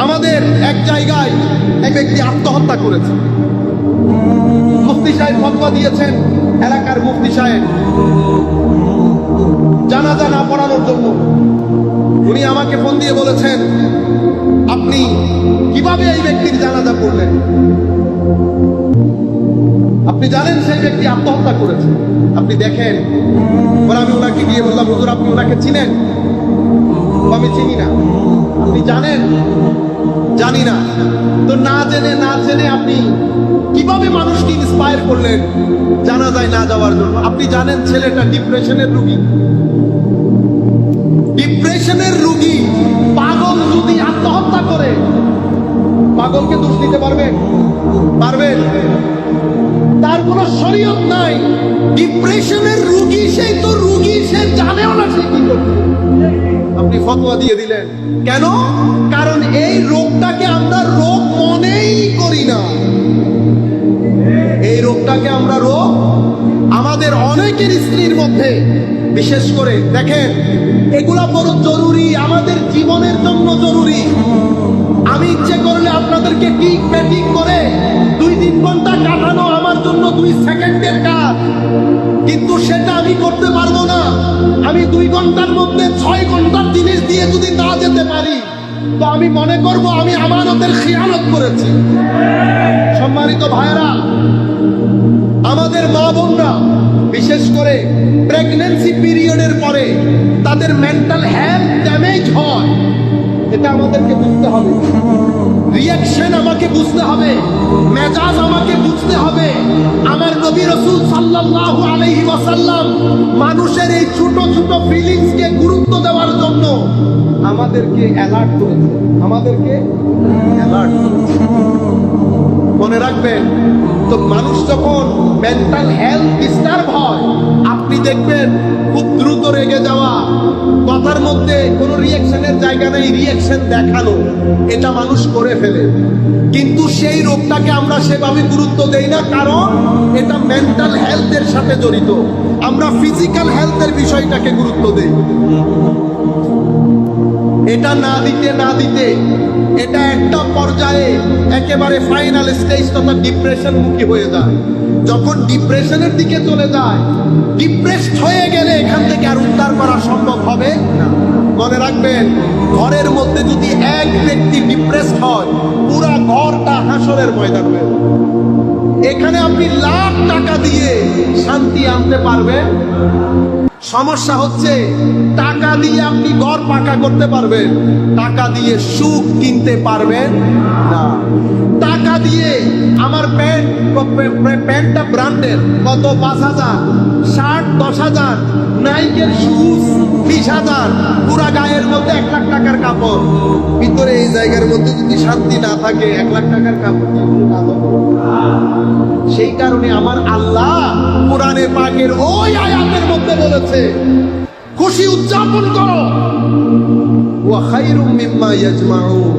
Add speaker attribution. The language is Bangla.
Speaker 1: আমাদের এক জায়গায় এক ব্যক্তি আত্মহত্যা করেছে। মুফতি সাহেব ফতোয়া দিয়েছেন, এলাকার মুফতি সাহেব, জানাজা না পড়ানোর জন্য। উনি আমাকে ফোন দিয়ে বলেছেন, আপনি কিভাবে এই ব্যক্তির জানাজা পড়লেন? আপনি জানেন সেই ব্যক্তি আত্মহত্যা করেছে, আপনি দেখেন। পরে আমি ওনাকে গিয়ে বললাম, হুজুর আপনি ওনাকে চিনেন? আমি চিনি না। আপনি জানেন? জানি না। তো না জেনে আপনি কিভাবে মানুষকে ইন্সপায়ার করলেন জানাজায় না যাওয়ার জন্য? আপনি জানেন ছেলেটা ডিপ্রেশনের রোগী। ডিপ্রেশনের রোগী পাগল যদি আত্মহত্যা করে, পাগলকে দোষ দিতে পারবেন? পারবেন? তার কোনো শরীয়ত নাই। ডিপ্রেশনের রোগী, সেই তো রোগী, সে জানেও না সে কি করবে। আপনি ফতোয়া দিয়ে দিলেন কেন? কারণ এই রোগটাকে আমরা রোগ মনেই করি না। এই রোগটাকে আমরা রোগ, আমাদের অনেকের স্ত্রীর মধ্যে বিশেষ করে দেখেন, এগুলা বড় জরুরি, আমাদের জীবনের জন্য জরুরি। আমি ইচ্ছে করলে আপনাদেরকে টিক ব্যাটিক করে 2-3 ঘন্টা কাটানো আমার জন্য 2 সেকেন্ডের কাজ, কিন্তু সেটা আমি করতে পারবো না। আমি 2 ঘন্টার মধ্যে 6 ঘন্টার জিনিস দিয়ে যদি না যেতে পারি, তো আমি মনে করব আমি আমানতের খিয়ানত করেছি। সম্মানিত ভাইরা, আমাদের মা বোনরা বিশেষ করে প্রেগন্যান্সি পিরিয়ডের পরে তাদের মেন্টাল হেলথ ড্যামেজ হয়, এটা আমাদেরকে বুঝতে হবে। রিঅ্যাকশন আমাকে বুঝতে হবে, মেজাজ আমাকে বুঝতে হবে। আমার নবী রাসূল সাল্লাল্লাহু আলাইহি ওয়াসাল্লাম মানুষের এই ছোট ছোট ফিলিংসকে গুরুত্ব দেওয়ার জন্য আমাদেরকে অ্যালার্ট করেছে, আমাদেরকে অ্যালার্ট করেছে। মনে রাখবেন, তো মানুষ যখন মেন্টাল হেলথ ডিস্টার্ব হয়, আপনি দেখবেন খুব দ্রুত রেগে যাওয়া, কথার মধ্যে কোনো রিঅ্যাকশনের জায়গা নেই, রিঅ্যাকশন দেখানো, এটা মানুষ করে ফেলে। কিন্তু সেই রোগটাকে আমরা সেভাবে গুরুত্ব দেই না, কারণ এটা মেন্টাল হেলথের সাথে জড়িত। আমরা ফিজিক্যাল হেলথের বিষয়টাকে গুরুত্ব দেই। এটা না দিতে এটা একটা পর্যায়ে একেবারে ফাইনাল স্টেজ তথা ডিপ্রেশন মুখী হয়ে যায়। যখন ডিপ্রেশনের দিকে চলে যায়, ডিপ্রেসড হয়ে গেলে এখান থেকে আর উদ্ধার করা সম্ভব হবে না। মনে রাখবেন, ঘরের মধ্যে যদি এক ব্যক্তি ডিপ্রেসড হয়, পুরা ঘরটা হাসরের ময়দান হয়ে যায়। এখানে আপনি লাখ টাকা দিয়ে শান্তি আনতে পারবেন। সমস্যা হচ্ছে টাকা দিয়ে আপনি ঘর পাকা করতে পারবেন, টাকা দিয়ে সুখ কিনতে পারবেন না। টাকা দিয়ে আমার প্যান্টটা ব্র্যান্ডের কত 5,000, শার্ট 10,000, নাইকের শুজ 20,000, পুরা গায়ের মধ্যে 1 লাখ টাকার কাপড়, ভিতরে এই জায়গার মধ্যে যদি শান্তি না থাকে 1 লাখ টাকার কাপড় সেই কারণে আমার আল্লাহ কোরআনে পাকের ওই আয়াতের মধ্যে বলেছে, খুশি উদযাপন করো, ওয়া খায়রুম মিম্মা ইয়াজমাউন।